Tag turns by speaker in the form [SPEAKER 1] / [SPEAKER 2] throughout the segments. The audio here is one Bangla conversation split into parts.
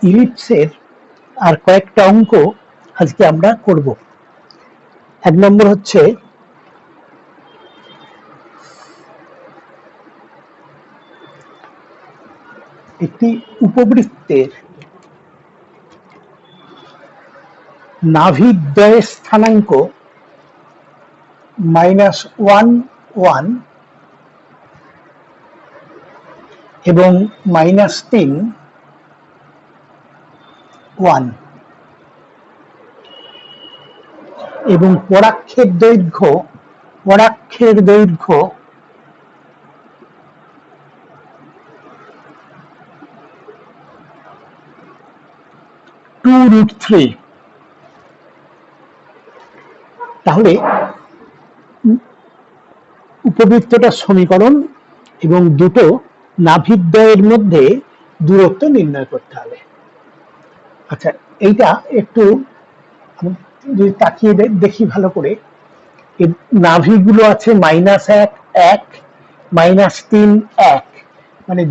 [SPEAKER 1] ইলিপসের আর কয়েকটা অঙ্ক আজকে আমরা করব। এক নম্বর হচ্ছে একটি উপবৃত্তের নাভিদ্বয়ের স্থানাঙ্ক -1 এবং -3 1 এবং পরাক্ষের দৈর্ঘ্য 2√3। তাহলে উপবৃত্তটার সমীকরণ এবং দুটো নাভিদ্বয়ের মধ্যে দূরত্ব নির্ণয় করতে হবে। আচ্ছা, এইটা একটু যদি তাকিয়ে দেখি ভালো করে, নাভিগুলো আছে -1 1 -3 1, মানে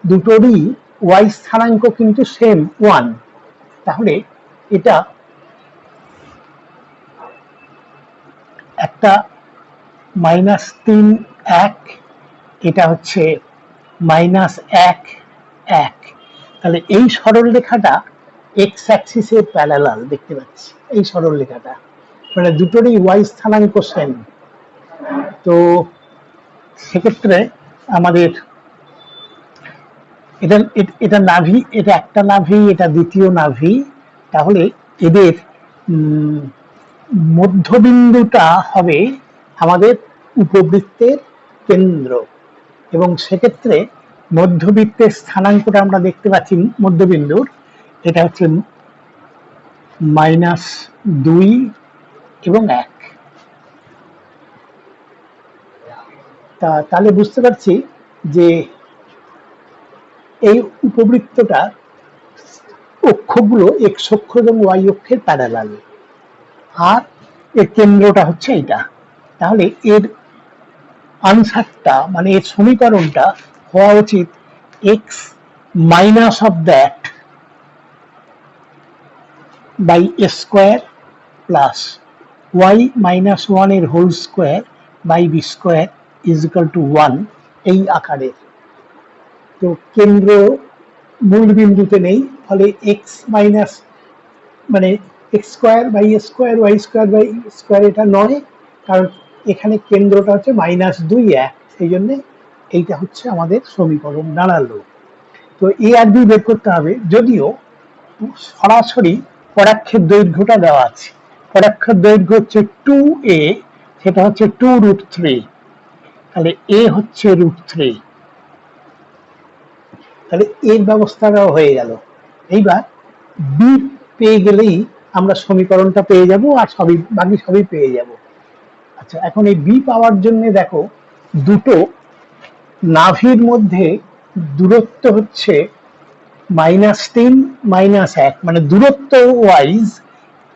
[SPEAKER 1] দুটোরই ওয়াই স্থানাঙ্ক কিন্তু সেম 1। তাহলে এটা একটা -3 1, এটা হচ্ছে -1 1। তাহলে এই সরল রেখাটা এক্স অ্যাক্সিসের প্যারালাল দেখতে পাচ্ছি, এই সরল রেখাটা, মানে দুটোরই ওয়াই স্থানাঙ্ক সেম। তো সেক্ষেত্রে আমাদের এটা নাভি, এটা একটা নাভি, এটা দ্বিতীয় নাভি। তাহলে এদের মধ্যবিন্দুটা হবে আমাদের উপবৃত্তের কেন্দ্র, এবং সেক্ষেত্রে মধ্যবৃত্তের স্থানাঙ্কটা আমরা দেখতে পাচ্ছি মধ্যবিন্দুর, এটা হচ্ছে -2 এবং 1। তাহলে বুঝতে পারছি যে এই উপবৃত্তটা অক্ষগুলো এক্স অক্ষ এবং ওয়াই অক্ষের প্যারালাল, আর এর কেন্দ্রটা হচ্ছে এটা। তাহলে এর আনসারটা, মানে এর সমীকরণটা হওয়া উচিত x minus of that by a square plus y -1 এর whole square by b square is equal to 1, এই আকারের। তো কেন্দ্র মূল বিন্দুতে নেই, ফলে এক্স মাইনাস মানে x square by a square y square by square এটা নয়, কারণ এখানে কেন্দ্রটা হচ্ছে -2 1, সেই জন্য এইটা হচ্ছে আমাদের সমীকরণ দাঁড়ালো। তো এ আর বি বের করতে হবে, যদিও সরাসরি পরাক্ষের দৈর্ঘ্যটা দেওয়া আছে। পরাক্ষের দৈর্ঘ্য হচ্ছে 2a, সেটা হচ্ছে 2√3, তাহলে এ হচ্ছে √3। তাহলে এর ব্যবস্থাটাও হয়ে গেল। এইবার বি পেয়ে গেলেই আমরা সমীকরণটা পেয়ে যাব, আর বাকি সবই পেয়ে যাব। আচ্ছা, এখন এই বি পাওয়ার জন্য দেখো, দুটো নাভির মধ্যে দূরত্ব হচ্ছে -3 -1, মানে দূরত্ব ওয়াইজ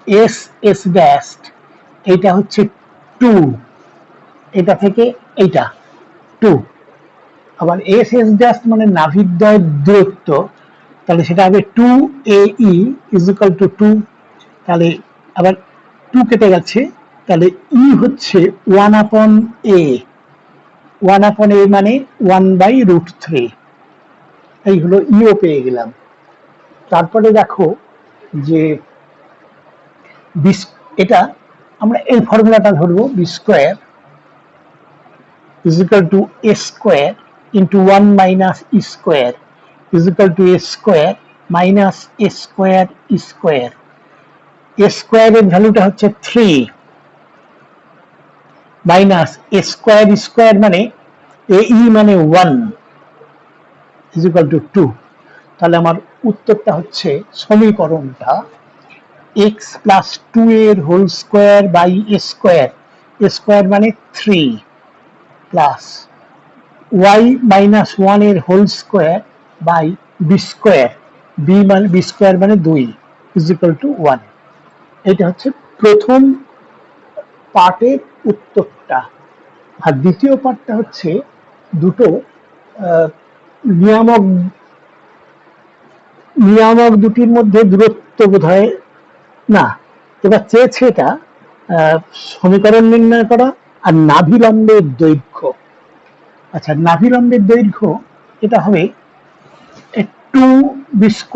[SPEAKER 1] এস এস ড্যাশ, এইটা হচ্ছে 2, এটা থেকে এইটা 2, আবার এস এস ড্যাশ মানে নাভিদ্বয়ের দূরত্ব, তাহলে সেটা হবে 2ae ইজ ইকুয়াল টু 2। তাহলে আবার 2 কেটে গেছে, তাহলে ই হচ্ছে 1/a, 1/a মানে 1/√3, এই হলো ইও পেয়ে গেলাম। তারপরে দেখো যে এটা আমরা এই ফর্মুলাটা ধরবো, B square is equal to A square into 1 minus E square is equal to A square minus A square E square. A স্কোয়ারের ভ্যালুটা হচ্ছে 3 মাইনাস এ স্কোয়ার স্কোয়ার মানে এ ই মানে 1 ইজ ইকুয়াল টু 2। তাহলে আমার উত্তরটা হচ্ছে, সমীকরণটা এক্স প্লাস 2 এর whole square by a square মানে 3 প্লাস ওয়াই -1 এর whole square by b square, b square মানে 2 ইজ ইকুয়াল টু 1। এটা হচ্ছে প্রথম পার্টের উত্তরটা। আর দ্বিতীয় পার্টটা হচ্ছে দুটো নিয়ামক নিয়ামক দুটির মধ্যে দূরত্ব বোধহয় না, এবার চেয়েছে এটা সমীকরণ নির্ণয় করা আর নাভিলম্বের দৈর্ঘ্য। আচ্ছা, নাভিলম্বের দৈর্ঘ্য এটা হবে 2b²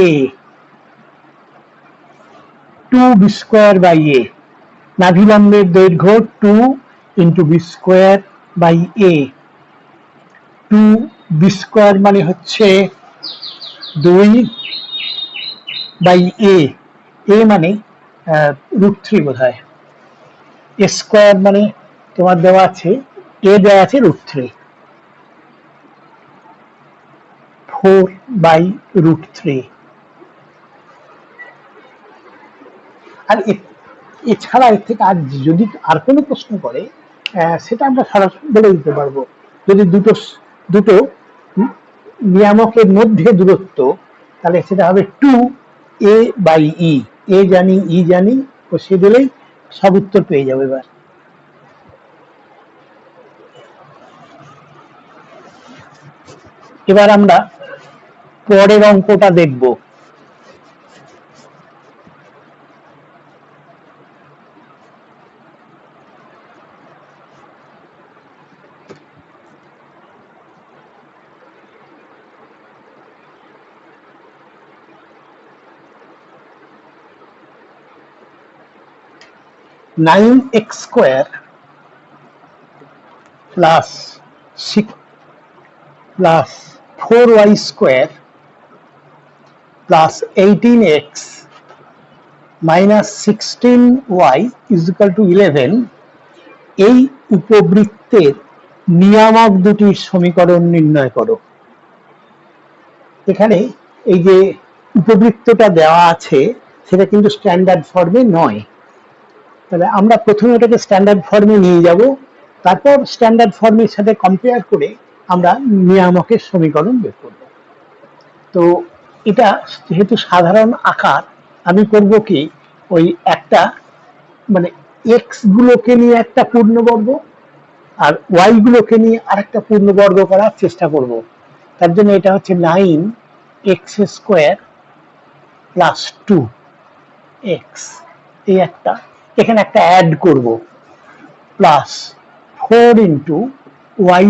[SPEAKER 1] a, 2b² a, নাভিলম্বের দৈর্ঘ্য 2 × b² a, 2b² মানে হচ্ছে 2/a, a মানে √3 বোধ হয়, a² মানে তোমার দেওয়া আছে a দেওয়া আছে √3, 4/√3। আর এছাড়া এর থেকে আর যদি আর কোনো প্রশ্ন করে সেটা আমরা সরাসরি বলে দিতে পারবো। যদি দুটো নিয়ামকের মধ্যে দূরত্ব, তাহলে সেটা হবে 2a/e, a জানি e জানি, সে দিলেই সব উত্তর পেয়ে যাবে। এবার আমরা পরের অঙ্কটা দেখব। (9x² + 4y² + 18x - 16y = 11 এই উপবৃত্তের নিয়ামক দুটির সমীকরণ নির্ণয় করো। এখানে এই যে উপবৃত্তটা দেওয়া আছে সেটা কিন্তু স্ট্যান্ডার্ড ফর্মে নয়, তাহলে আমরা প্রথমে এটাকে স্ট্যান্ডার্ড ফর্মে নিয়ে যাব, তারপর স্ট্যান্ডার্ড ফর্মের সাথে কম্পেয়ার করে আমরা নিয়ামকের সমীকরণ বের করব। তো এটা যেহেতু সাধারণ আকার, আমি করব কি, ওই একটা মানে এক্স গুলোকে নিয়ে একটা পূর্ণবর্গ আর ওয়াই গুলোকে নিয়ে আরেকটা পূর্ণবর্গ করার চেষ্টা করব। তার জন্য এটা হচ্ছে 9x² + 2x, এই একটা, এখানে একটা অ্যাড করব, প্লাস 4 × y²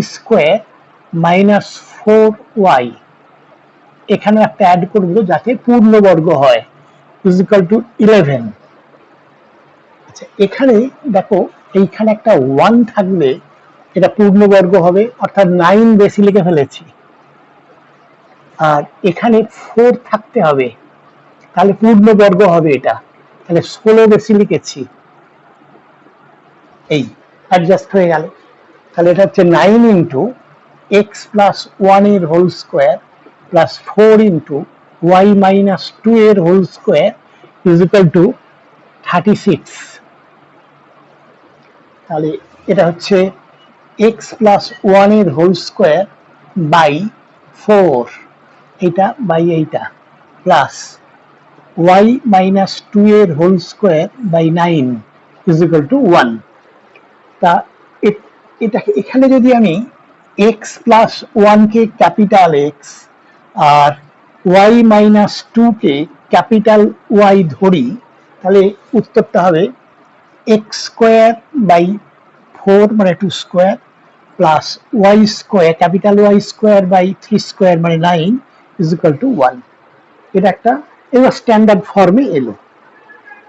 [SPEAKER 1] - 4y, এখানে একটা অ্যাড করব যাতে পূর্ণবর্গ হয়, = 11। আচ্ছা, এখানে দেখো এইখানে একটা 1 থাকলে এটা পূর্ণবর্গ হবে, অর্থাৎ 9 বেশি লিখে ফেলেছি, আর এখানে 4 থাকতে হবে, তাহলে পূর্ণবর্গ হবে এটা, তাহলে 16 বেশি লিখেছি, এই অ্যাডজাস্ট হয়ে গেল। তাহলে এটা হচ্ছে 9 × x + 1 এর হোল স্কয়ার + 4 × y - 2 এর হোল স্কয়ার = 36। তাহলে এটা হচ্ছে x + 1 এর হোল স্কয়ার বাই 4, এটা বাই এইটা, প্লাস y - 2 এর হোল স্কয়ার বাই 9 = 1। তা এটাকে এখানে যদি আমি x + 1 কে ক্যাপিটাল x আর y - 2 কে ক্যাপিটাল Y ধরি, তাহলে উত্তরটা হবে x² / 4 মানে 2² plus y² capital Y² by 3² মানে 9 = 1। এটা একটা এবার স্ট্যান্ডার্ড ফর্মে এলো।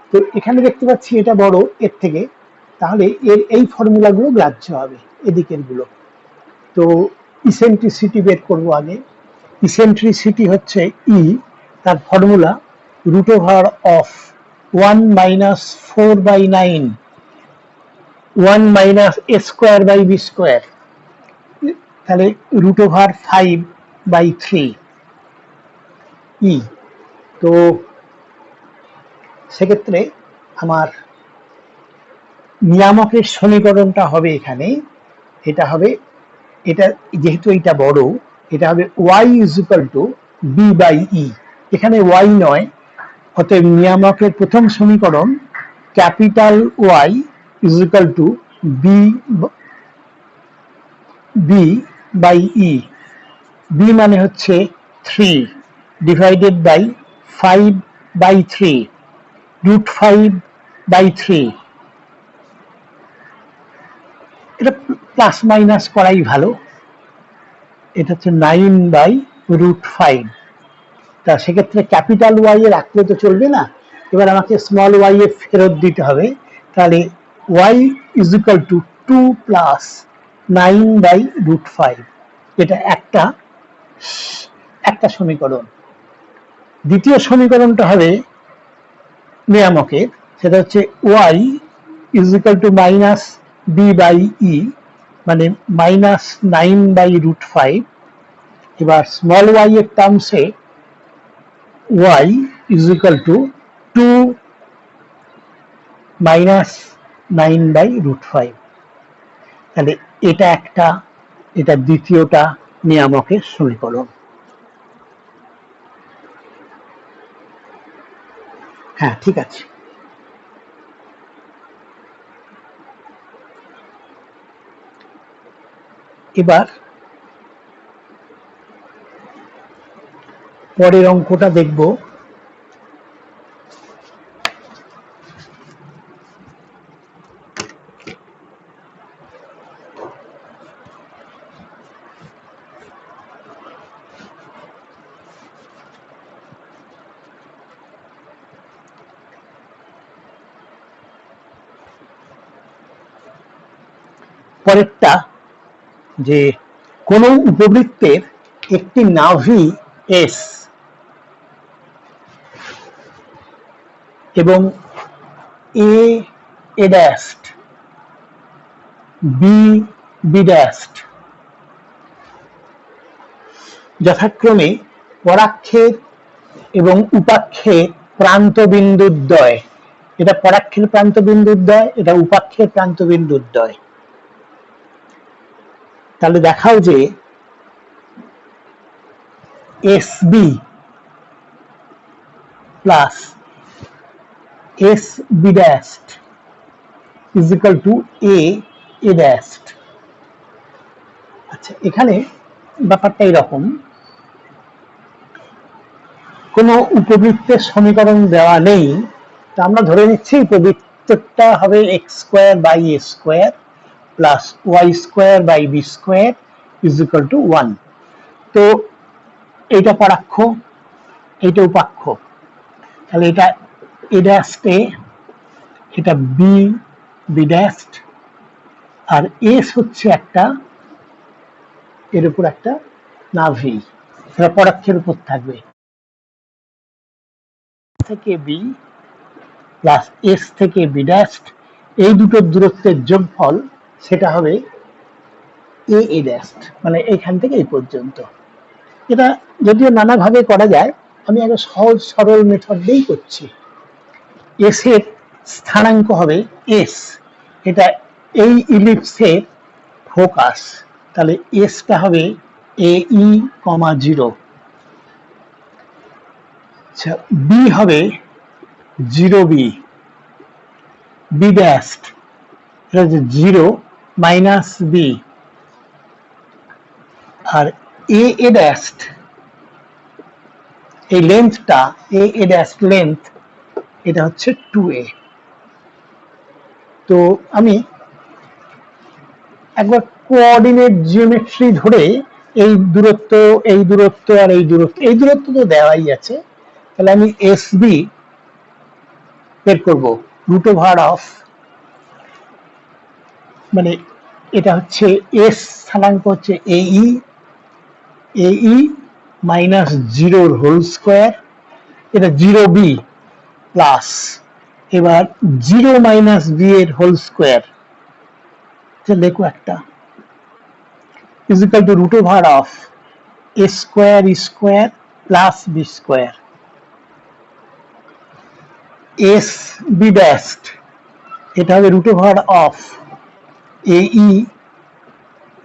[SPEAKER 1] তো এখানে দেখতে পাচ্ছি এটা বড় এর থেকে, তাহলে এর এই ফর্মুলাগুলো গ্রাহ্য হবে, এদিকের গুলো। তো ইসেন্ট্রিসিটি বের করব আগে। ইসেন্ট্রিসিটি হচ্ছে E, তার ফর্মুলা √1 - 4/9 1 - a² / b², তাহলে √5/3 E। তো সেক্ষেত্রে আমার নিয়ামকের সমীকরণটা হবে এখানে, এটা হবে, এটা যেহেতু এটা বড়, এটা হবে y = b/e, এখানে y নয়, অতএব নিয়ামকের প্রথম সমীকরণ ক্যাপিটাল Y = b/e, b মানে হচ্ছে 3, divided by 5/3, √5/3। এটা প্লাস মাইনাস করাই ভালো। এটা হচ্ছে 9/√5। তা সেক্ষেত্রে ক্যাপিটাল ওয়াই এ রাখলে তো চলবে না, এবার আমাকে স্মল ওয়াই এ ফেরত দিতে হবে। তাহলে y is equal to 2 plus 9/√5। এটা একটা সমীকরণ। দ্বিতীয় সমীকরণটা হবে নিয়ামকের, সেটা হচ্ছে Y is equal to minus B E, মানে -9/√5। এবার স্মল ওয়াই এর টার্মসে y is equal to 2 minus 9/√5। তাহলে এটা একটা, এটা দ্বিতীয়টা নিয়ামকের সমীকরণ। হ্যাঁ, ঠিক আছে। এবার পরের অঙ্কটা দেখব। পরেরটা যে কোন উপবৃত্তের একটি নাভি এস এবং এ ড্যাশড, বি ড্যাশড যথাক্রমে পরাক্ষের এবং উপাক্ষের প্রান্তবিন্দুদ্বয়। এটা পরাক্ষের প্রান্তবিন্দুদ্বয়, এটা উপাক্ষের প্রান্তবিন্দুদ্বয়। তাহলে দেখাও যে S B plus S B dashed is equal to A dashed. আচ্ছা, এখানে ব্যাপারটা এরকম, কোন উপবৃত্তের সমীকরণ দেওয়া নেই, তো আমরা ধরে নিচ্ছি উপবৃত্তটা হবে x² / a² plus y² / b² is equal to 1। তো এইটা পরাক্ষ, এইটা উপাক্ষ। তাহলে এটা এ ড্যাশড এ, এটা বি ড্যাশড, আর এস হচ্ছে একটা, এর উপর একটা নাভি, সেটা পরাক্ষের উপর থাকবে। থেকে বি প্লাস এস থেকে বি ড্যাশড, এই দুটোর দূরত্বের যোগফল, সেটা হবে এ ড্যাশড, মানে এইখান থেকে এই পর্যন্ত। এটা যদিও নানাভাবে করা যায়, আমি একটা সহজ সরল মেথড দিয়েই করছি। এস এর স্থানাঙ্ক হবে এস, এটা এই ইলিপসের ফোকাস, তাহলে এসটা হবে AE, 0। আচ্ছা, বি হবে 0B, বি ড্যাশড, এটা হচ্ছে 0 - b, আর এ ড্যাশড, এই লেন্থটা এ ড্যাশড লেন্থ, এটা হচ্ছে 2a। তো আমি একবার কোঅর্ডিনেট জিওমেট্রি ধরে এই দূরত্ব, এই দূরত্ব আর এই দূরত্ব তো দেওয়াই আছে, তাহলে আমি এস বি বের করব √, মানে এটা হচ্ছে এস স্থানাঙ্ক হচ্ছে AE -0² এটা 0B প্লাস, এবার 0 - b এর হোল স্কোয়ার, লেখো একটা, is equal to √A² plus b²। S B dashed, এটা হবে √AE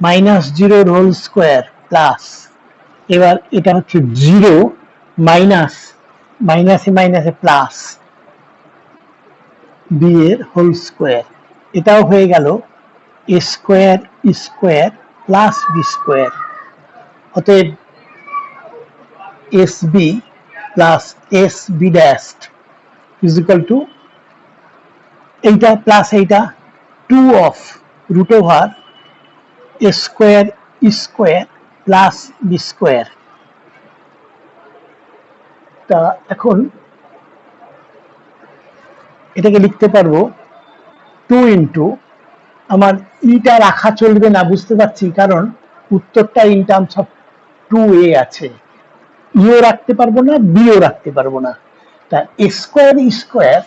[SPEAKER 1] -0² প্লাস, এবার এটা হচ্ছে 0 মাইনাসে প্লাস বি এর হোল স্কোয়ার, এটাও হয়ে গেল A² প্লাস b²। অতএব S B plus S B dash is equal to এইটা প্লাস এইটা 2 of root over a square square plus B square. তা এখন এটাকে লিখতে পারবো 2 ইন্টু, আমার ইটা রাখা চলবে না বুঝতে পারছি, কারণ উত্তরটা ইন টার্মস অফ 2a আছে, ইও রাখতে পারবো না বিও রাখতে পারবো না। তা এ স্কোয়ার স্কোয়ার,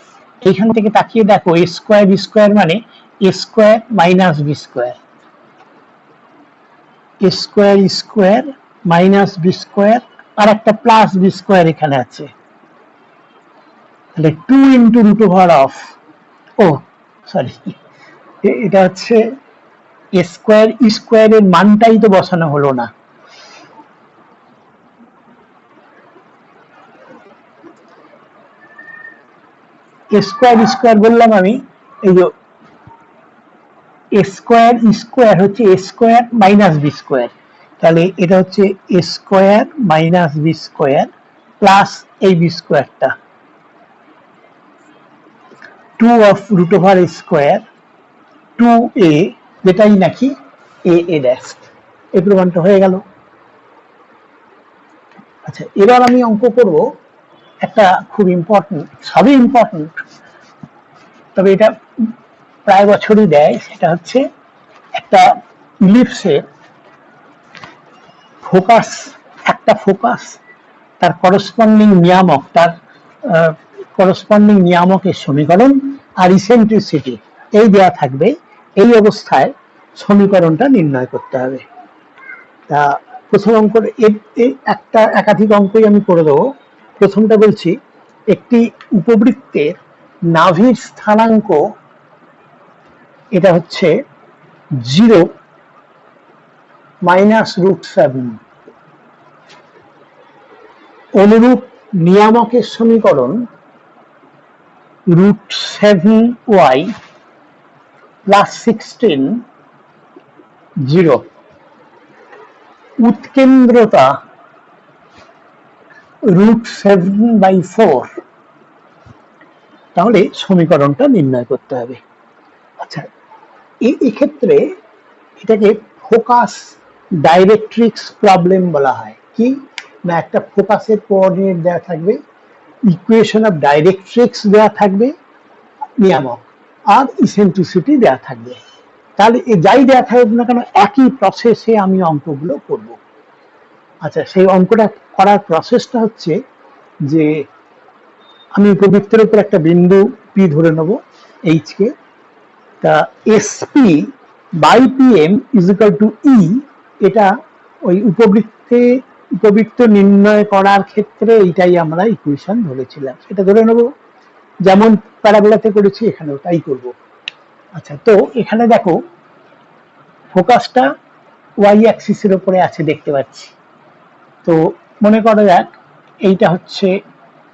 [SPEAKER 1] এইখান থেকে তাকিয়ে দেখো এ স্কোয়ার স্কোয়ার মানে A square minus B square, A square square minus B square আর একটা প্লাস বি স্কোয়ার এখানে আছে, তাহলে 2 into root over of, oh sorry এটা হচ্ছে স্কোয়ার স্কোয়ারের মানটাই তো বসানো হলো না। স্কোয়ার স্কোয়ার বললাম আমি, এই যে স্কোয়ার স্কোয়ার হচ্ছে A square minus B square, তাহলে এটা হচ্ছে A square minus B square plus এই বি স্কোয়ারটা 2 of root over square 2a, যেটাই নাকি এ এ ড্যাশ, এই প্রমাণটা হয়ে গেল। আচ্ছা এবার আমি অঙ্ক করব একটা খুব ইম্পর্টেন্ট, সবই ইম্পর্টেন্ট তবে এটা প্রায় বছরই দেয়, সেটা হচ্ছে একটা ইলিপসের ফোকাস, একটা ফোকাস তার করসপন্ডিং নিয়ামক, তার করসপন্ডিং নিয়ামকের সমীকরণ আর ইসেন্ট্রিসিটি এই দেওয়া থাকবে, এই অবস্থায় সমীকরণটা নির্ণয় করতে হবে। তা প্রথম অঙ্ক একটা একাধিক অঙ্কই আমি করে দেবো। প্রথমটা বলছি একটি উপবৃত্তের নাভির স্থানাঙ্ক, এটা হচ্ছে 0 মাইনাস √7, অনুরূপ নিয়ামকের সমীকরণ √7y প্লাস 16 0, উৎকেন্দ্রতা √7/4, তাহলে সমীকরণটা নির্ণয় করতে হবে। আচ্ছা এক্ষেত্রে এটাকে ফোকাস ডাইরেক্ট্রিক্স প্রবলেম বলা হয়। কি না, একটা ফোকাসের কোঅর্ডিনেট দেওয়া থাকবে, ইকুয়েশন অফ ডাইরেক্ট্রিক্স দেওয়া থাকবে, নিয়ামক আর ইসেন্ট্রিসিটি দেওয়া থাকবে, তাহলে যাই দেওয়া থাকবে না কেন একই প্রসেসে আমি অঙ্কগুলো করব। আচ্ছা সেই অঙ্কটা করার প্রসেসটা হচ্ছে যে আমি উপবৃত্তের উপর একটা বিন্দু পি ধরে নেব এইচ কে, তা SP by PM is equal to E, এটা ওই উপবৃত্ত নির্ণয় করার ক্ষেত্রে এইটাই আমরা ইকুয়েশন ধরেছিলাম, সেটা ধরে নেব, যেমন প্যারাবোলাতে করেছি এখানেও তাই করব। আচ্ছা তো এখানে দেখো ফোকাসটা ওয়াই অ্যাক্সিসের উপরে আছে দেখতে পাচ্ছি, তো মনে করা যাক এইটা হচ্ছে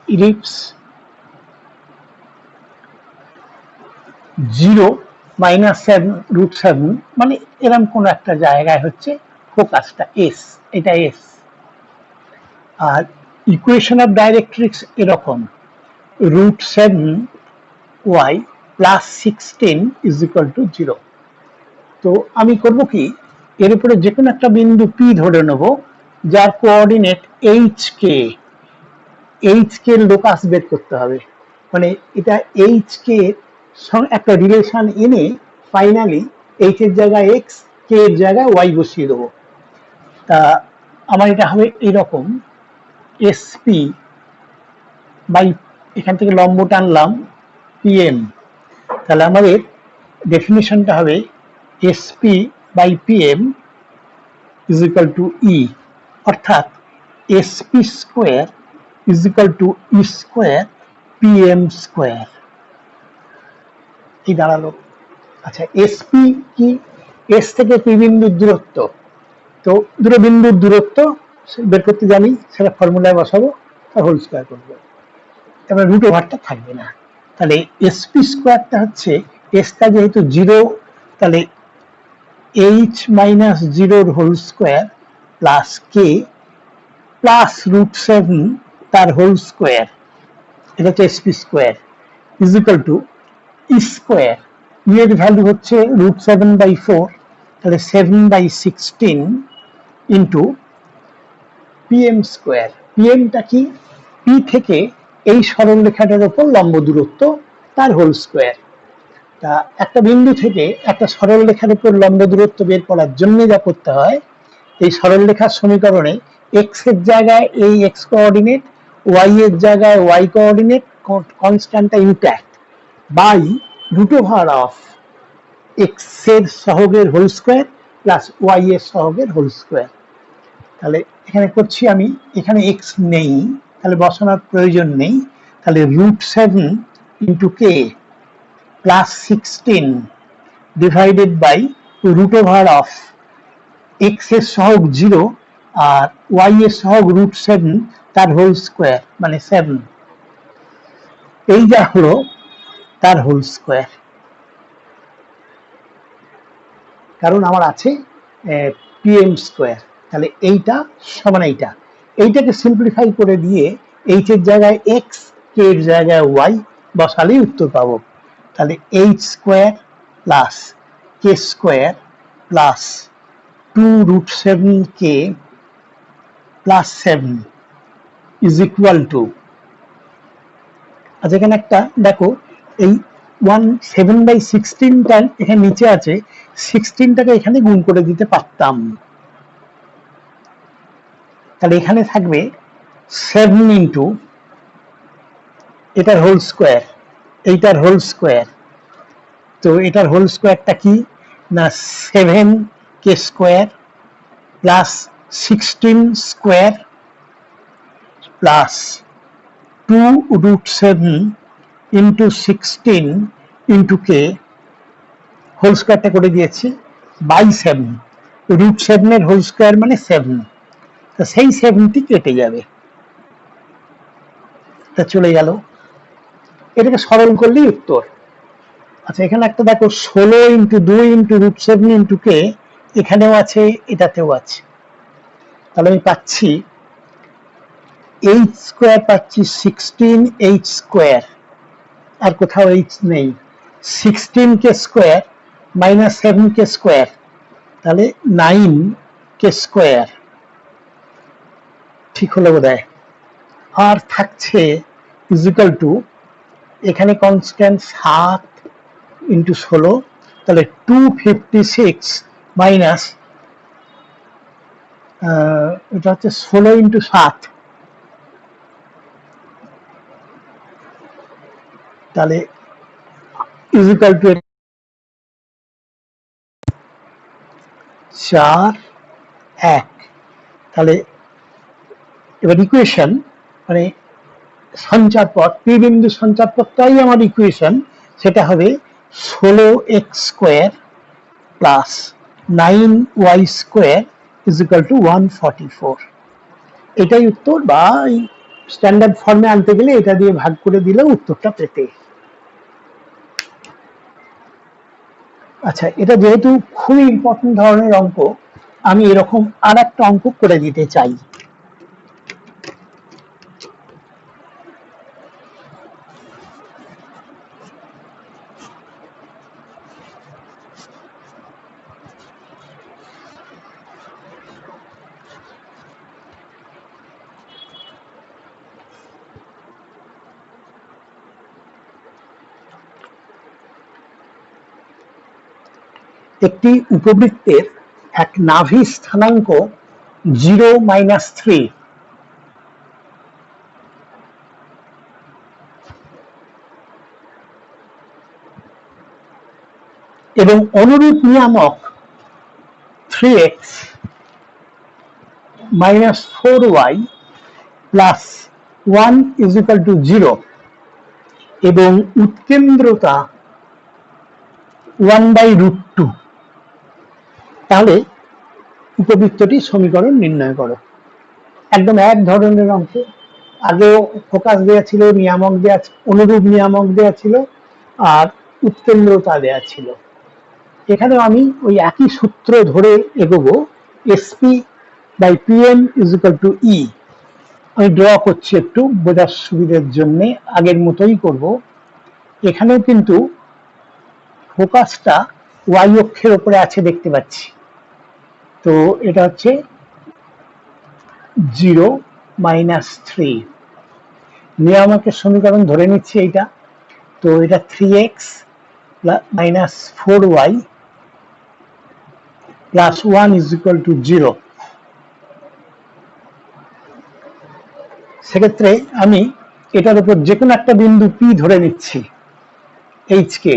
[SPEAKER 1] ইলিপস, 0 মাইনাস √7 মানে এরকম কোন একটা জায়গায় হচ্ছে ফোকাসটা এস, এটা এস, আর ইকুয়েশন অফ ডাইরেক্ট্রিক্স এরকম √7y plus 16 is equal two 0। তো আমি করব কি, এর উপরে যে কোনো একটা বিন্দু পি ধরে নেব যার coordinate H K, H K locus বের করতে হবে, মানে এটা এইচ কে একটা রিলেশন এনে ফাইনালি এইচ এর জায়গায় এক্স, কে এর জায়গায় ওয়াই বসিয়ে দেবো। তা আমার এটা হবে এইরকম, এসপি বাই, এখান থেকে লম্ব টানলাম পিএম, তাহলে আমাদের ডেফিনেশনটা হবে SP by PM is equal to E, অর্থাৎ SP square is equal to E square PM square, এই দাঁড়ালো। আচ্ছা এসপি কি, এস থেকে পি বিন্দুর দূরত্ব, তো দুটো বিন্দুর দূরত্ব বের করতে জানি, সেটা ফর্মুলায় বসাবো, তার হোল স্কোয়ার করবো, তারপরে রুট ওভারটা থাকবে না, তাহলে এসপি স্কোয়ারটা হচ্ছে এসটা যেহেতু 0, তাহলে H minus 0 whole square plus K plus √7 তার হোল স্কোয়ার, এটা হচ্ছে SP square, is equal to square, এর ভ্যালু হচ্ছে √7/4, তাহলে 7/16 ইন্টু PM স্কোয়ার। পিএমটা কি? পি থেকে এই সরল রেখাটার উপর লম্ব দূরত্ব তার হোল স্কোয়ার। তা একটা বিন্দু থেকে একটা সরল রেখার উপর লম্ব দূরত্ব বের করার জন্য যা করতে হয়, এই সরল রেখার সমীকরণে এক্স এর জায়গায় এই এক্স কোঅর্ডিনেট, ওয়াই এর জায়গায় ওয়াই কোঅর্ডিনেট কনস্ট্যান্টটা ইনট্যাক্ট, বাই √ওভার অফ এক্স এর সহগের হোল স্কোয়ার প্লাস ওয়াই এর সহগের হোল স্কোয়ার। তাহলে এখানে করছি আমি, এখানে এক্স নেই, তাহলে বসানোর প্রয়োজন নেই, তাহলে √7 into k plus 16 divided by √ওভার অফ এক্স এর সহগ 0 আর ওয়াই এর সহগ √7 তার হোল স্কোয়ার মানে 7, এই যা হলো তার হোল স্কোয়ার। কারণ আমার আছে PM স্কোয়ার, তাহলে এইটা সমান এইটাকে সিম্পলিফাই করে দিয়ে এইচ এর জায়গায় এক্স, কে এর জায়গায় ওয়াই বসালেই উত্তর পাবো। তাহলে H square plus K square plus 2√7k plus 7 is equal two, আচ্ছা এখানে একটা দেখো, এই 7/16টা এখানে নিচে আছে, 16টাকে এখানে গুণ করে দিতে পারতাম, তাহলে এখানে থাকবে 7 ইন্টু এটার হোল স্কোয়ার, এইটার হোল স্কোয়ার, তো এটার হোল স্কোয়ারটা কি না 7k square plus 16 square plus 2√7 into 16 into K whole স্কোয়ারটা করে দিয়েছি বাই 7, √7 এর হোল স্কোয়ার মানে 7, তা সেই 7টি কেটে যাবে, তা চলে গেল, এটাকে সরল করলেই উত্তর। আচ্ছা এখানে একটা দেখো 16 ইন্টু 2 ইন্টু √7 ইন্টু কে, এখানেও আছে এটাতেও আছে, তাহলে আমি পাচ্ছি এইচ স্কোয়ার পাচ্ছি 16h স্কোয়ার, আর কোথাও এইচ নেই, 16k square minus 7k square, তাহলে 9k স্কোয়ার, ঠিক হলো বোধহয়। আর থাকছে ইজিক্যাল টু, এখানে কনস্ট্যান্ট 7 ইন্টু 16, তাহলে 256 মাইনাস এটা হচ্ছে 16 ইন্টু 7, তাহলে ইজিক্যাল টু 4:1, তাহলে এবার ইকুয়েশন মানে সঞ্চার পথ, পি বিন্দু সঞ্চার পথটাই আমার ইকুয়েশন, সেটা হবে 16x square plus 9y square is equal two 144, এটাই উত্তর, বা স্ট্যান্ডার্ড ফর্মে আনতে গেলে এটা দিয়ে ভাগ করে দিলে উত্তরটা পেতে। আচ্ছা এটা যেহেতু খুবই ইম্পর্টেন্ট ধরনের অঙ্ক, আমি এরকম আর একটা অঙ্ক করে দিতে চাই। একটি উপবৃত্তের এক নাভি স্থানাঙ্ক 0-3 এবং অনুরূপ নিয়ামক 3x minus 4y plus 1 is equal to 0 এবং উৎকেন্দ্রতা 1/√2, তাহলে উপবৃত্তটি সমীকরণ নির্ণয় করো। একদম এক ধরনের অঙ্ক, আগেও ফোকাস দেওয়া ছিল, নিয়ামক দেওয়া, অনুরূপ নিয়ামক দেওয়া ছিল আর উৎকেন্দ্রতা দেওয়া ছিল। এখানেও আমি ওই একই সূত্র ধরে এগোবো, SP/PM is equal to E, আমি ড্র করছি একটু বোঝার সুবিধার জন্য, আগের মতোই করব। এখানেও কিন্তু ফোকাসটা ওয়াই অক্ষের উপরে আছে দেখতে পাচ্ছি। তো এটা হচ্ছে 0 -3 নিয়ামকের সমীকরণ ধরে নিচ্ছি এইটা। তো এটা 3x - 4y + 1 = 0। সেক্ষেত্রে আমি এটার উপর যে কোনো একটা বিন্দু P ধরে নিচ্ছি, H কে।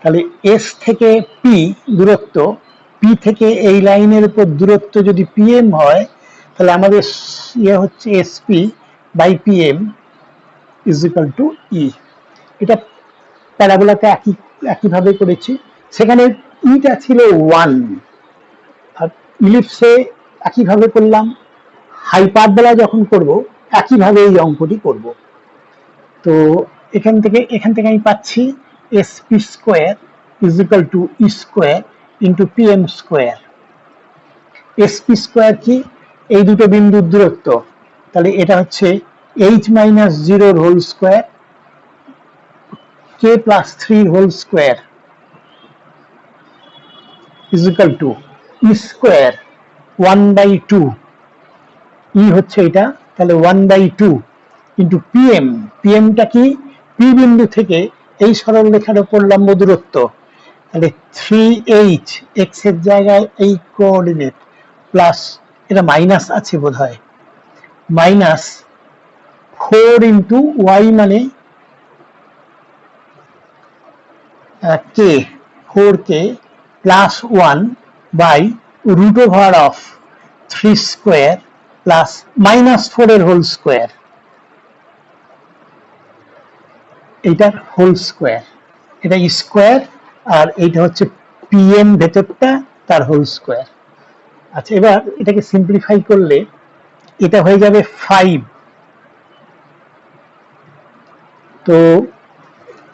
[SPEAKER 1] তাহলে S থেকে P দূরত্ব, P থেকে এই লাইনের উপর দূরত্ব যদি PM হয়, তাহলে আমাদের ইয়ে হচ্ছে SP/PM = E। এটা প্যারাবোলাতে একইভাবে করেছি। সেখানে ইটা ছিল 1, আর ইলিপসে একইভাবে করলাম। হাইপারবোলা যখন করব একইভাবে এই অঙ্কটি করব। তো এখান থেকে আমি পাচ্ছি SP² = E² × PM²। SP² কি? এই দুটো বিন্দুর দূরত্ব। তাহলে এটা হচ্ছে H - 0² K + 3² = E² 1/2। ই হচ্ছে এটা, তাহলে 1/2 × PM। PMটা কি? P বিন্দু থেকে এই সরল রেখার উপর লম্ব দূরত্ব। তাহলে 3h, x এর জায়গায় এই কোঅর্ডিনেট, প্লাস এটা মাইনাস আছে বোধহয়, -4 × y মানে k, 4k + 1/√3² + -4 এইটার হোল স্কোয়ার। এটা স্কোয়ার, আর এইটা হচ্ছে PM ভেতরটা, তার হোল স্কোয়ার। আচ্ছা, এবার এটাকে সিম্পলিফাই করলে এটা হয়ে যাবে 5। তো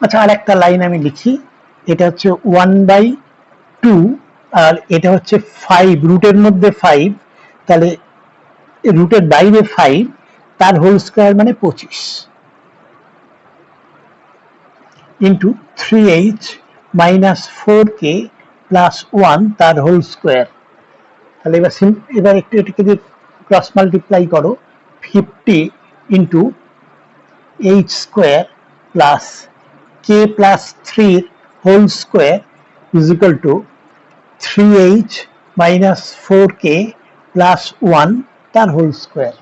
[SPEAKER 1] আচ্ছা, আর একটা লাইন আমি লিখি। এটা হচ্ছে 1/2, আর এটা হচ্ছে 5, রুটের মধ্যে 5, তাহলে রুটের বাইরে 5, তার হোল স্কোয়ার মানে 25 × 3h - 4k + 1 তার হোল স্কোয়ার। তাহলে এবার একটু এটাকে দিয়ে ক্রস মাল্টিপ্লাই করো। 50 × h² + k + 3 whole square = 3h - 4k + 1 তার হোল স্কোয়ার।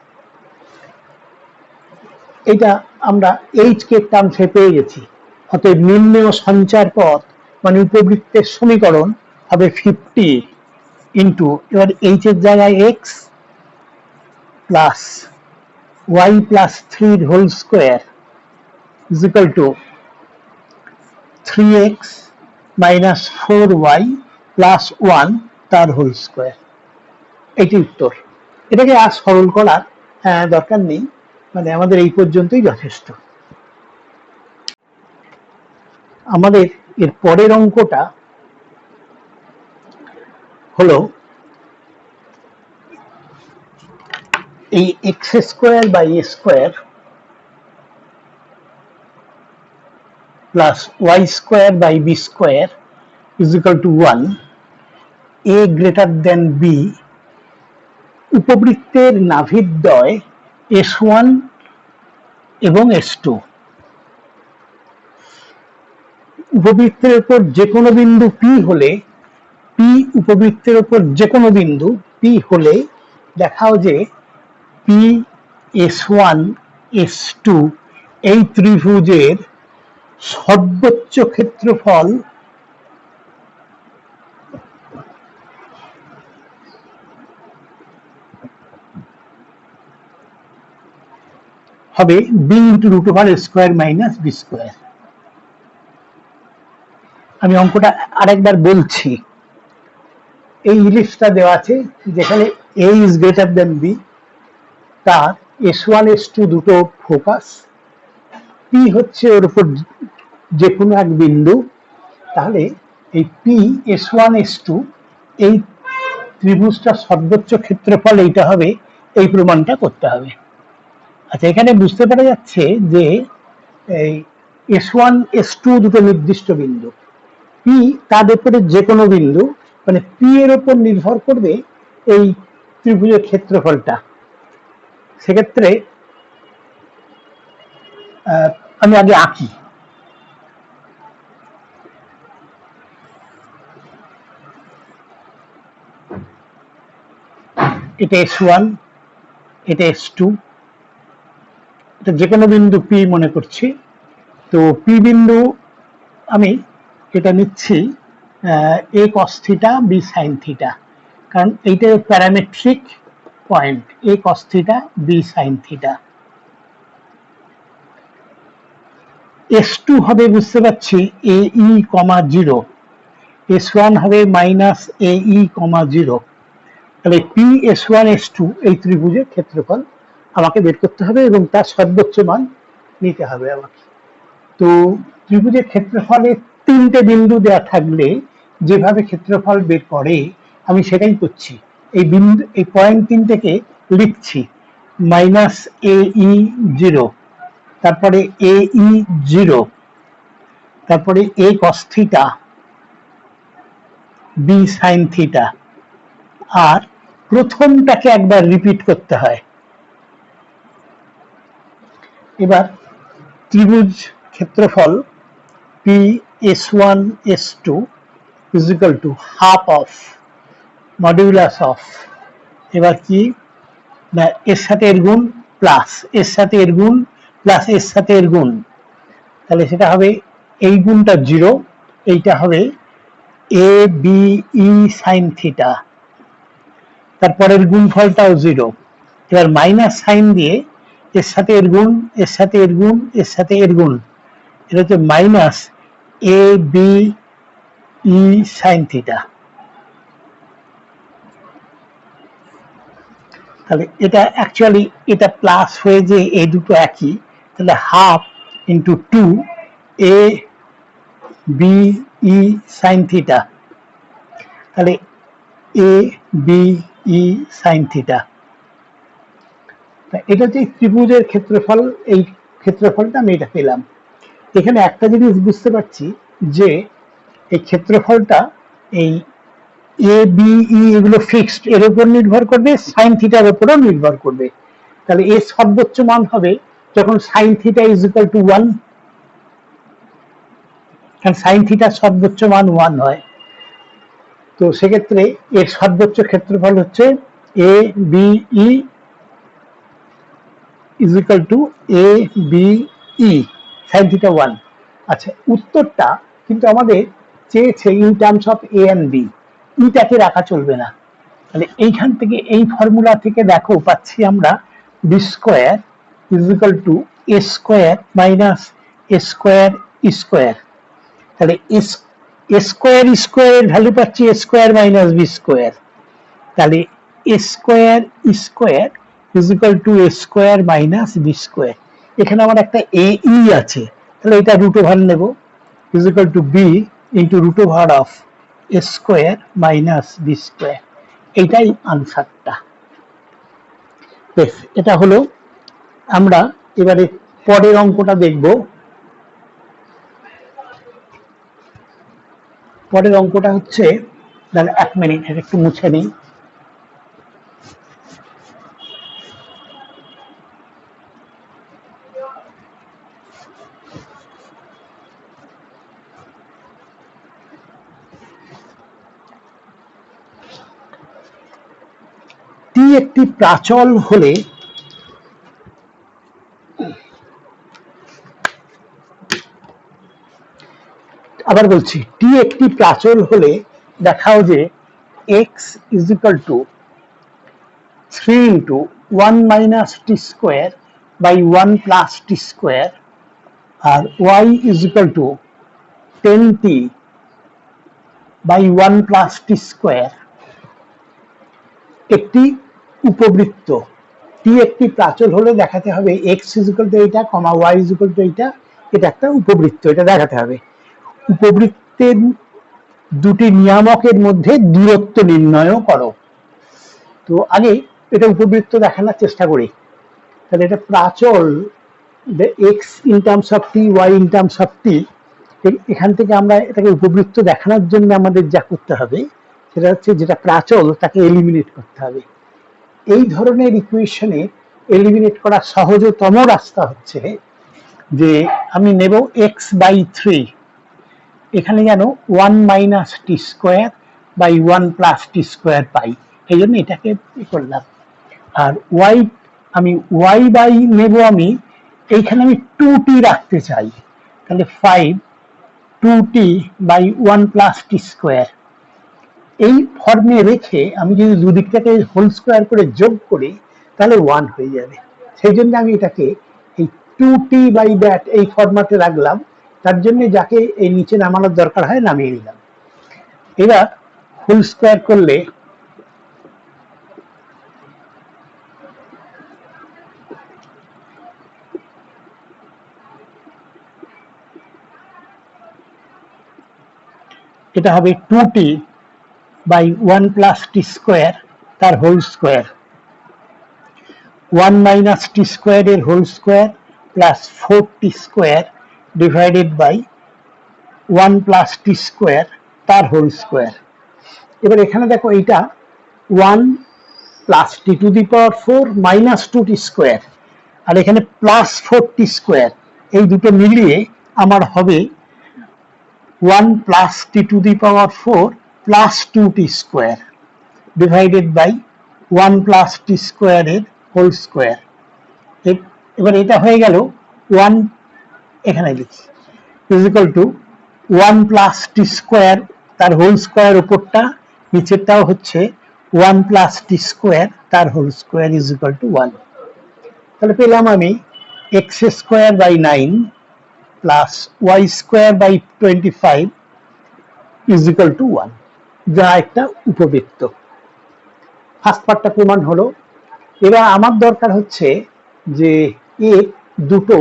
[SPEAKER 1] এটা আমরা h কে টার্মসে পেয়ে গেছি। অতএব নিম্নেয় সঞ্চার পথ মানে উপবৃত্তের সমীকরণ হবে 50 এবার h এর জায়গায় x + y + 3 whole square = 3x - 4y + 1 তার হোল স্কোয়ার। এটি উত্তর। এটাকে আর সরল করার দরকার নেই, মানে আমাদের এই পর্যন্তই যথেষ্ট। আমাদের এর পরের অঙ্কটা হলো এই x² / a² + y² / b² = 1, a > b, উপবৃত্তের নাভিদ্বয় S1 এবং S2। উপবৃত্তের উপর যে কোনো বিন্দু P হলে, উপবৃত্তের উপর যে কোনো বিন্দু P হলে দেখাও যে P, S1, S2 এই ত্রিভুজের সর্বোচ্চ ক্ষেত্রফল হবে b × √² - b²। আমি অঙ্কটা আরেকবার বলছি। এই ইলিপসটা দেওয়া আছে যেখানে a > b, তার S1, S2 দুটো ফোকাস, P হচ্ছে ওর উপর যে কোনো এক বিন্দু। তাহলে এই P, S1, S2 এই ত্রিভুজটার সর্বোচ্চ ক্ষেত্রফল এইটা হবে, এই প্রমাণটা করতে হবে। আচ্ছা, এখানে বুঝতে পারা যাচ্ছে যে এই S1 S2 দুটো নির্দিষ্ট বিন্দু, পি তার উপরে যে কোনো বিন্দু, মানে পি এর উপর নির্ভর করবে এই ত্রিভুজের ক্ষেত্রফলটা। সেক্ষেত্রে আমি আগে আঁকি। এটা S1, এটা S2, এটা যে কোনো বিন্দু পি মনে করছি। তো পি বিন্দু আমি এটা নিচ্ছি a cos theta b sin theta, কারণ এইটা parametric point a cos theta b sin theta. S2 হবে বুঝতে পারছি AE, 0, S1 হবে -AE, 0। তাহলে PS1 S2 এই ত্রিভুজের ক্ষেত্রফল আমাকে বের করতে হবে এবং তার সর্বোচ্চ মান নিতে হবে আমাকে। তো ত্রিভুজের ক্ষেত্রফলে তিনটে বিন্দু দেওয়া থাকলে যেভাবে ক্ষেত্রফল বের করে আমি সেটাই করছি। এই বিন্দু, এই পয়েন্ট তিনটেকে লিখছি -AE 0, তারপরে AE 0, তারপরে a cos theta b sin theta, আর প্রথমটাকে একবার রিপিট করতে হয়। এবার ত্রিভুজ ক্ষেত্রফল PS1 S2 is equal to half of modulus of, এবার কি না এর সাথে এর গুণ প্লাস এর সাথে এর গুণ প্লাস এর সাথে এর গুণ, তাহলে সেটা হবে এই গুণটা 0, এইটা হবে ABE sin থিটা, তারপরের গুণফলটাও 0। এবার মাইনাস সাইন দিয়ে এর সাথে এর গুণ, এর সাথে এর গুণ, এর সাথে এর গুণ, এটা হচ্ছে -ABE sin থিটা। তাহলে এটা অ্যাকচুয়ালি এটা প্লাস হয়ে যে এই দুটো একই, তাহলে half into 2 ABE sin theta, তাহলে ABE sin থিটা। এটা হচ্ছে ত্রিভুজের ক্ষেত্রফল, এই ক্ষেত্রফলটা আমি এটা পেলাম। এখানে একটা জিনিস বুঝতে পারছি যে এই ক্ষেত্রফলটা এই ABE এগুলো ফিক্সড, এর উপর নির্ভর করবে, সাইন থিটার উপরও নির্ভর করবে। তাহলে এর সর্বোচ্চ মান হবে যখন sine theta is equal to 1, কারণ সাইন থিটার সর্বোচ্চ মান 1 হয়। তো সেক্ষেত্রে এর সর্বোচ্চ ক্ষেত্রফল হচ্ছে ABE is equal to ABE sin theta 1। আচ্ছা, উত্তরটা কিন্তু আমাদের চেয়েছে in terms of A and B, ইটাকে রাখা চলবে না। তাহলে এইখান থেকে এই ফর্মুলা থেকে দেখো পাচ্ছি আমরা b square is equal to a square minus a square square, তাহলে a স্কয়ার স্কয়ার এর ভ্যালু পাচ্ছি a square minus b square, তাহলে a square square is equal to a square minus b square. এখানে আমার একটা AE আছে, তাহলে এটা রুট ওভার নেব, is equal to b into root over of a square minus b square. এইটাই আনসারটা। বেশ, এটা হলো। আমরা এবারে পরের অঙ্কটা দেখব। পরের অঙ্কটা হচ্ছে, তাহলে 1 মিনিট একটু মুছে নিই। টি একটি প্রাচল হলে আবার বলছি, টি একটি প্রাচল হলে দেখাও যে x is equal to 3 into 1 minus t square by 1 plus t square R y is equal to 10t by 1 plus t square একটি উপবৃত্ত। টি একটি প্রাচল হলে দেখাতে হবে x is equal to এইটা, y is equal to এইটা, এটা একটা উপবৃত্ত, এটা দেখাতে হবে। উপবৃত্তের দুটি নিয়ামকের মধ্যে দূরত্ব নির্ণয় করো। তো আগে এটা উপবৃত্ত দেখানোর চেষ্টা করি। তাহলে এটা প্রাচল X in terms of T, Y in terms of T. এখান থেকে আমরা এটাকে উপবৃত্ত দেখানোর জন্য আমাদের যা করতে হবে সেটা হচ্ছে যেটা প্রাচল তাকে এলিমিনেট করতে হবে। এই ধরনের ইকুয়েশনে এলিমিনেট করার সহজতম রাস্তা হচ্ছে যে আমি নেব এক্স বাই 3, এখানে যেন 1 minus T square by 1 plus T square পাই, এই জন্য এটাকে করলাম। আর ওয়াই আমি ওয়াই বাই নেব, আমি এইখানে আমি 2t রাখতে চাই, তাহলে 5 2t by 1 plus T square, এই ফর্মে রেখে আমি যদি দুদিকটাকে হোল স্কোয়ার করে যোগ করি তাহলে 1 হয়ে যাবে। সেই জন্য আমি এটাকে এই 2t বাই দ্যাট এই ফরম্যাটে রাখলাম, তার জন্য যাকে এই নিচে নামানোর দরকার হয় নামিয়ে নিলাম। এবার হোল স্কোয়ার করলে এটা হবে 2t by 1 plus T square তার হোল স্কোয়ার, 1 মাইনাস টি স্কোয়ার এর whole square plus 4t square divided by 1 plus T square তার হোল স্কোয়ার। এবার এখানে দেখো এইটা 1 plus T to the power 4 minus 2t square, আর এখানে প্লাস 4t স্কোয়ার, এই দুটো মিলিয়ে আমার হবে 1 plus T to the power 4 plus 2t square divided by 1 plus T square এর হোল স্কোয়ার। এবার এটা হয়ে গেল 1, এখানে লিখি is equal to 1 plus T square তার হোল স্কোয়ার, উপরটা নিচেরটাও হচ্ছে 1 প্লাস টি স্কোয়ার তার whole square is equal to 1। তাহলে পেলাম আমি x square by 9 plus y square by 25 is equal to 1, যা একটা উপবৃত্ত। ফার্স্ট পার্টটা প্রমাণ হলো। এবার আমার দরকার হচ্ছে যে এর দুটো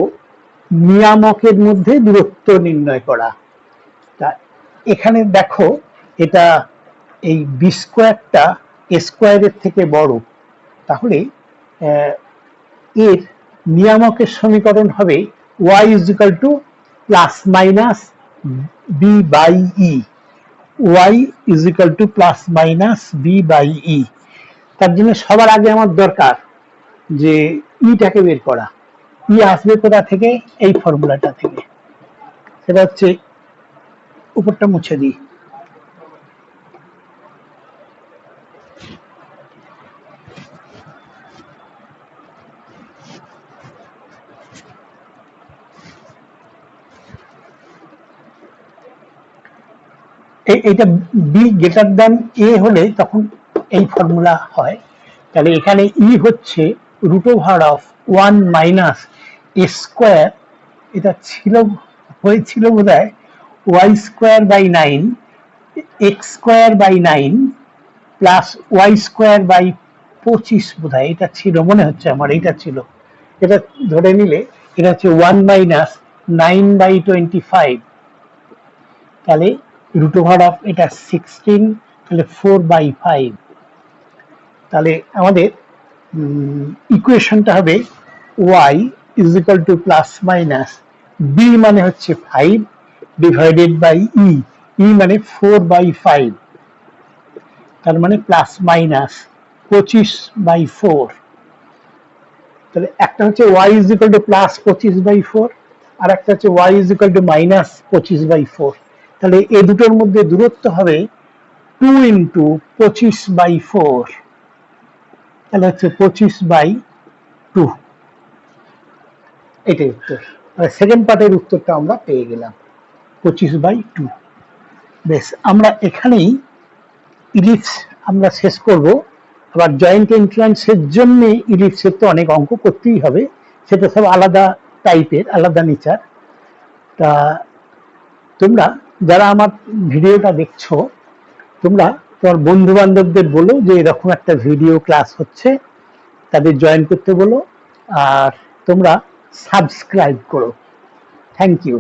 [SPEAKER 1] নিয়ামকের মধ্যে দূরত্ব নির্ণয় করা। তা এখানে দেখো এটা এই বি স্কোয়ারটা এ স্কোয়ারের থেকে বড়, তাহলে এর নিয়ামকের সমীকরণ হবে y is equal to plus minus B by E, y is equal to plus minus B by E. তার জন্য সবার আগে আমার দরকার যে ইটাকে বের করা। ই আসবে কোথা থেকে? এই ফর্মুলাটা থেকে। সেটা হচ্ছে, উপরটা মুছে দিই, এইটা বি গ্রেটার দ্যান এ হলে তখন এই ফর্মুলা হয়। তাহলে এখানে ই হচ্ছে root over of 1 minus A square, এটা হয়েছিল বোধহয় y square by 9 x square by 9 plus y square by 25 বোধহয় এটা ছিল, মনে হচ্ছে আমার এইটা ছিল। এটা ধরে নিলে এটা হচ্ছে 1 মাইনাস 9 বাই 25, তাহলে রুট ওভার অফ এটা 16, তাহলে 4/5। তাহলে আমাদের ইকুয়েশনটা হবে y is equal to plus minus b মানে হচ্ছে 5 ডিভাইডেড বাই e, e মানে 4/5, তার মানে প্লাস মাইনাস 25/4। তাহলে একটা হচ্ছে y is equal to plus 25/4, আর একটা হচ্ছে y is equal to minus 25/4। তাহলে এই দুটোর মধ্যে দূরত্ব হবে 2 ইন্টু 25/4, তাহলে হচ্ছে 25/2। এটাই উত্তর। সেকেন্ড পার্টের উত্তরটা আমরা পেয়ে গেলাম 25/2। বেশ, আমরা এখানেই ইলিপস আমরা শেষ করব। আবার জয়েন্ট এন্ট্রান্সের জন্য ইলিপসের তো অনেক অঙ্ক করতেই হবে, সেটা সব আলাদা টাইপের, আলাদা নেচার। তা তোমরা যারা আমার ভিডিওটা দেখছো, তোমরা তোমার বন্ধু বান্ধবদের বলো যে এরকম একটা ভিডিও ক্লাস হচ্ছে, তাদের জয়েন করতে বলো, আর তোমরা সাবস্ক্রাইব করো। Thank you.